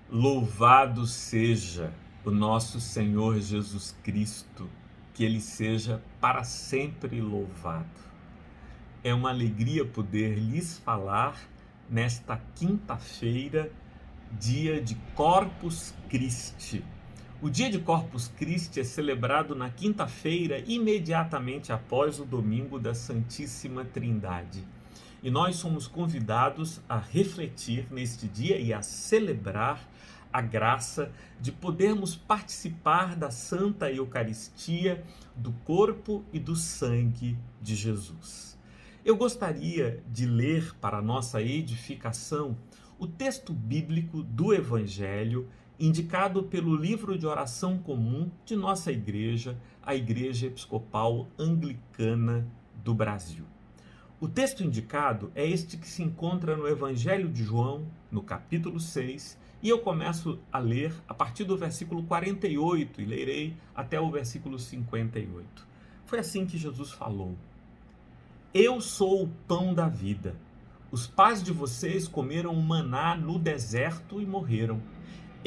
Louvado seja o nosso Senhor Jesus Cristo, que Ele seja para sempre louvado. É uma alegria poder lhes falar nesta quinta-feira, dia de Corpus Christi. O dia de Corpus Christi é celebrado na quinta-feira, imediatamente após o domingo da Santíssima Trindade. E nós somos convidados a refletir neste dia e a celebrar a graça de podermos participar da Santa Eucaristia, do corpo e do sangue de Jesus. Eu gostaria de ler para nossa edificação o texto bíblico do Evangelho indicado pelo livro de oração comum de nossa igreja, a Igreja Episcopal Anglicana do Brasil. O texto indicado é este que se encontra no Evangelho de João, no capítulo 6, e eu começo a ler a partir do versículo 48 e lerei até o versículo 58. Foi assim que Jesus falou: Eu sou o pão da vida. Os pais de vocês comeram o maná no deserto e morreram.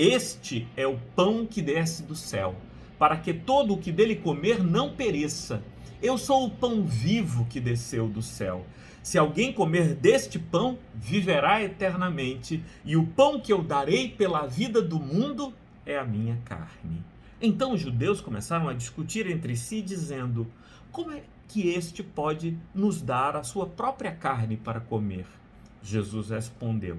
Este é o pão que desce do céu, para que todo o que dele comer não pereça. Eu sou o pão vivo que desceu do céu. Se alguém comer deste pão, viverá eternamente, e o pão que eu darei pela vida do mundo é a minha carne. Então os judeus começaram a discutir entre si, dizendo: Como é que este pode nos dar a sua própria carne para comer? Jesus respondeu: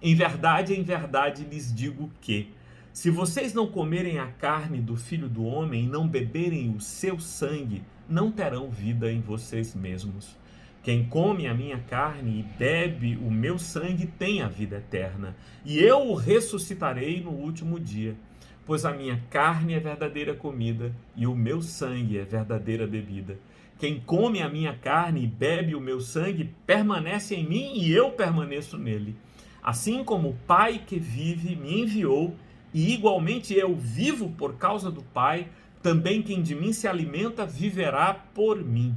em verdade lhes digo que, se vocês não comerem a carne do Filho do Homem e não beberem o seu sangue, não terão vida em vocês mesmos. Quem come a minha carne e bebe o meu sangue tem a vida eterna, e eu o ressuscitarei no último dia. Pois a minha carne é verdadeira comida e o meu sangue é verdadeira bebida. Quem come a minha carne e bebe o meu sangue permanece em mim e eu permaneço nele. Assim como o Pai que vive me enviou, e igualmente eu vivo por causa do Pai, também quem de mim se alimenta viverá por mim.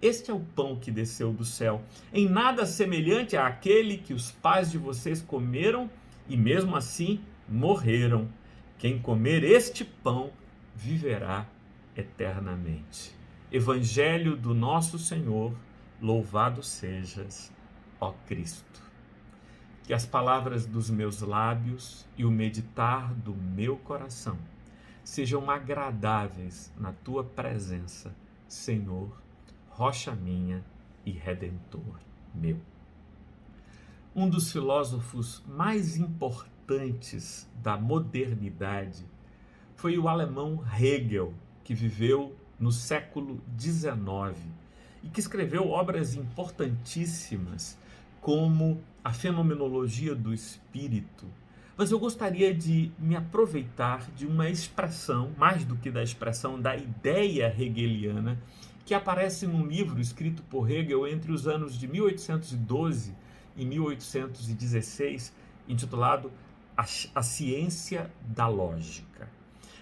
Este é o pão que desceu do céu, em nada semelhante àquele que os pais de vocês comeram e mesmo assim morreram. Quem comer este pão viverá eternamente. Evangelho do nosso Senhor, louvado sejas, ó Cristo. Que as palavras dos meus lábios e o meditar do meu coração sejam agradáveis na tua presença, Senhor, rocha minha e redentor meu. Um dos filósofos mais importantes da modernidade foi o alemão Hegel, que viveu no século XIX e que escreveu obras importantíssimas como a fenomenologia do espírito. Mas eu gostaria de me aproveitar de uma expressão, mais do que da expressão, da ideia hegeliana, que aparece num livro escrito por Hegel entre os anos de 1812 e 1816, intitulado A Ciência da Lógica.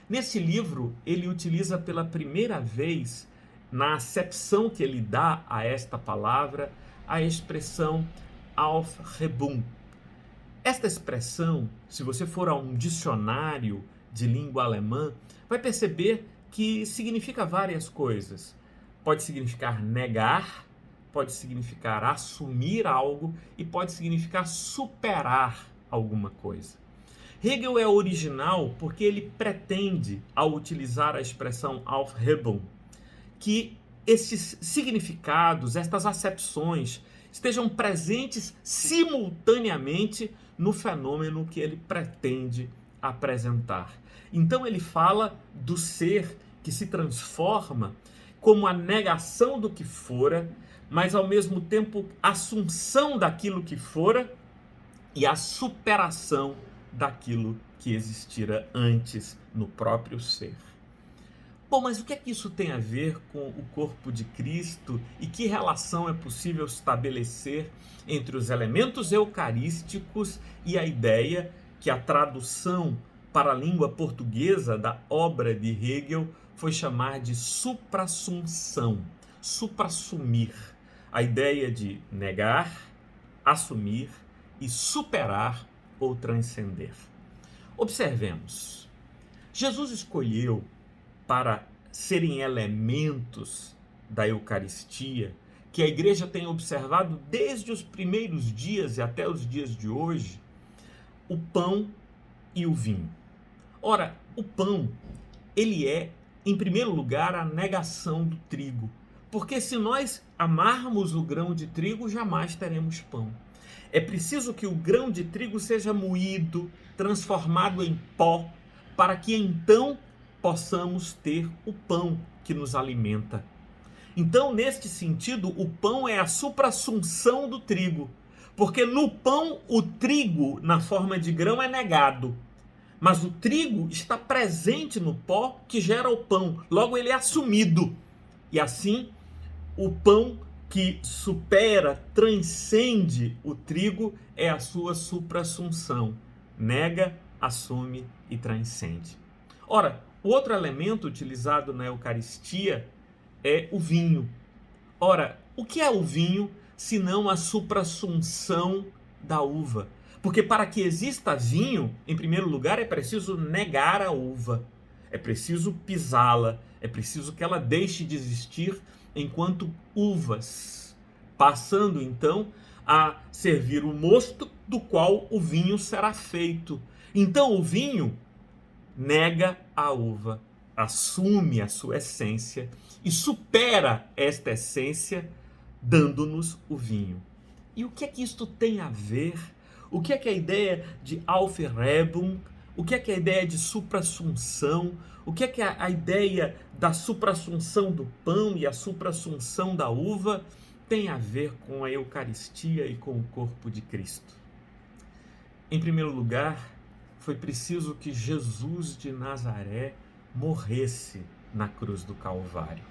Nesse livro, ele utiliza pela primeira vez, na acepção que ele dá a esta palavra, a expressão Aufhebung. Esta expressão, se você for a um dicionário de língua alemã, vai perceber que significa várias coisas. Pode significar negar, pode significar assumir algo e pode significar superar alguma coisa. Hegel é original porque ele pretende, ao utilizar a expressão Aufhebung, que estes significados, estas acepções, estejam presentes simultaneamente no fenômeno que ele pretende apresentar. Então ele fala do ser que se transforma como a negação do que fora, mas ao mesmo tempo assunção daquilo que fora e a superação daquilo que existira antes no próprio ser. Bom, mas o que é que isso tem a ver com o corpo de Cristo e que relação é possível estabelecer entre os elementos eucarísticos e a ideia que a tradução para a língua portuguesa da obra de Hegel foi chamar de suprassunção, suprassumir, a ideia de negar, assumir e superar ou transcender? Observemos. Jesus escolheu para serem elementos da Eucaristia, que a igreja tem observado desde os primeiros dias e até os dias de hoje, o pão e o vinho. Ora, o pão, ele é, em primeiro lugar, a negação do trigo. Porque se nós amarmos o grão de trigo, jamais teremos pão. É preciso que o grão de trigo seja moído, transformado em pó, para que então possamos ter o pão que nos alimenta. Então, neste sentido, o pão é a suprassunção do trigo, porque no pão o trigo, na forma de grão, é negado, mas o trigo está presente no pó que gera o pão, logo ele é assumido, e assim o pão que supera, transcende o trigo é a sua suprassunção, nega, assume e transcende. Ora, o outro elemento utilizado na Eucaristia é o vinho. Ora, o que é o vinho senão a suprassunção da uva? Porque para que exista vinho, em primeiro lugar, é preciso negar a uva, é preciso pisá-la, é preciso que ela deixe de existir enquanto uvas, passando então a servir o mosto do qual o vinho será feito. Então o vinho nega a uva, assume a sua essência e supera esta essência, dando-nos o vinho. E o que é que isto tem a ver? O que é que a ideia de Auferrebung, o que é que a ideia de suprassunção, o que é que a ideia da suprassunção do pão e a suprassunção da uva tem a ver com a Eucaristia e com o corpo de Cristo? Em primeiro lugar, foi preciso que Jesus de Nazaré morresse na cruz do Calvário.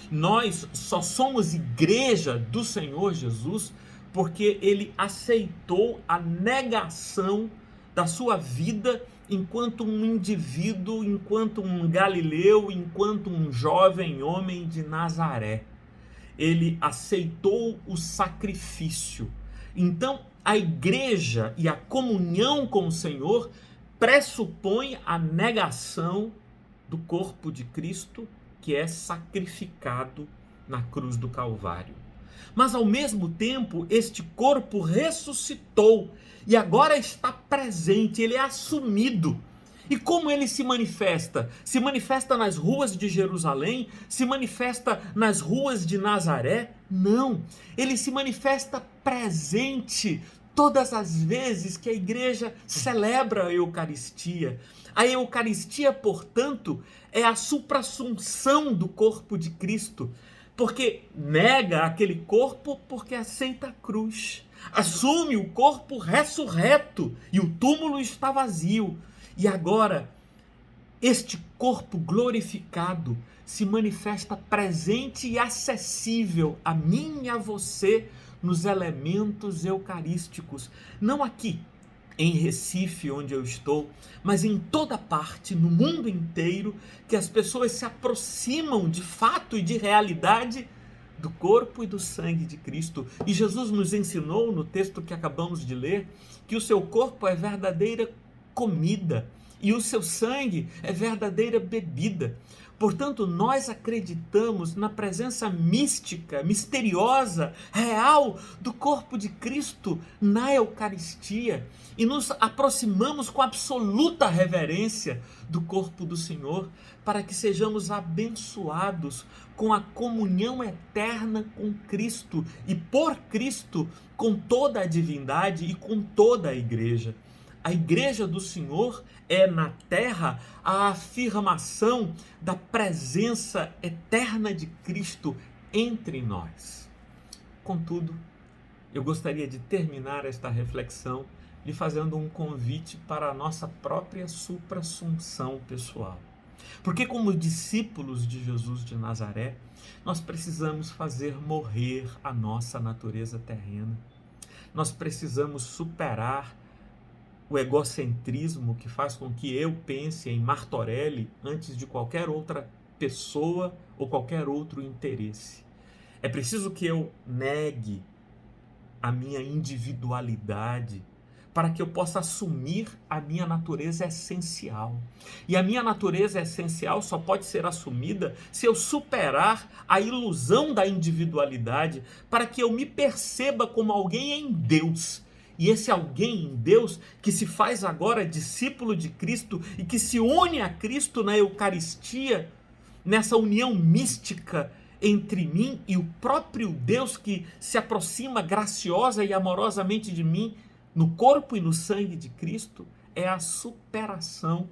Nós só somos igreja do Senhor Jesus porque ele aceitou a negação da sua vida enquanto um indivíduo, enquanto um galileu, enquanto um jovem homem de Nazaré. Ele aceitou o sacrifício. Então, a igreja e a comunhão com o Senhor pressupõe a negação do corpo de Cristo, que é sacrificado na cruz do Calvário. Mas, ao mesmo tempo, este corpo ressuscitou e agora está presente, ele é assumido. E como ele se manifesta? Se manifesta nas ruas de Jerusalém? Se manifesta nas ruas de Nazaré? Não, ele se manifesta presente todas as vezes que a igreja celebra a Eucaristia. A Eucaristia, portanto, é a suprassunção do corpo de Cristo, porque nega aquele corpo porque aceita a cruz, assume o corpo ressurreto e o túmulo está vazio. E agora, este corpo glorificado se manifesta presente e acessível a mim e a você nos elementos eucarísticos, não aqui em Recife, onde eu estou, mas em toda parte, no mundo inteiro, que as pessoas se aproximam de fato e de realidade do corpo e do sangue de Cristo. E Jesus nos ensinou, no texto que acabamos de ler, que o seu corpo é verdadeira comida e o seu sangue é verdadeira bebida. Portanto, nós acreditamos na presença mística, misteriosa, real do corpo de Cristo na Eucaristia e nos aproximamos com absoluta reverência do corpo do Senhor para que sejamos abençoados com a comunhão eterna com Cristo e por Cristo com toda a divindade e com toda a igreja. A igreja do Senhor é na terra a afirmação da presença eterna de Cristo entre nós. Contudo, eu gostaria de terminar esta reflexão lhe fazendo um convite para a nossa própria suprassunção pessoal. Porque como discípulos de Jesus de Nazaré, nós precisamos fazer morrer a nossa natureza terrena. Nós precisamos superar o egocentrismo que faz com que eu pense em Martorelli antes de qualquer outra pessoa ou qualquer outro interesse. É preciso que eu negue a minha individualidade para que eu possa assumir a minha natureza essencial. E a minha natureza essencial só pode ser assumida se eu superar a ilusão da individualidade, para que eu me perceba como alguém em Deus. E esse alguém em Deus que se faz agora discípulo de Cristo e que se une a Cristo na Eucaristia, nessa união mística entre mim e o próprio Deus que se aproxima graciosa e amorosamente de mim, no corpo e no sangue de Cristo, é a superação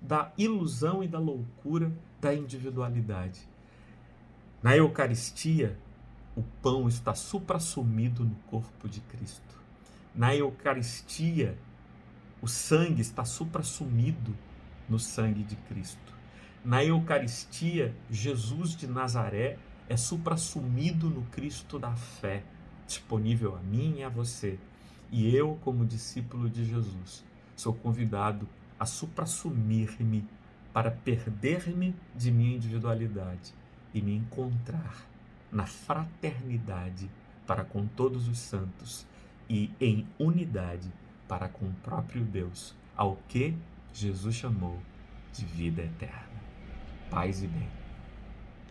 da ilusão e da loucura da individualidade. Na Eucaristia, o pão está suprassumido no corpo de Cristo. Na Eucaristia, o sangue está suprassumido no sangue de Cristo. Na Eucaristia, Jesus de Nazaré é suprassumido no Cristo da fé, disponível a mim e a você. E eu, como discípulo de Jesus, sou convidado a suprassumir-me para perder-me de minha individualidade e me encontrar na fraternidade para com todos os santos e em unidade para com o próprio Deus, ao que Jesus chamou de vida eterna. Paz e bem.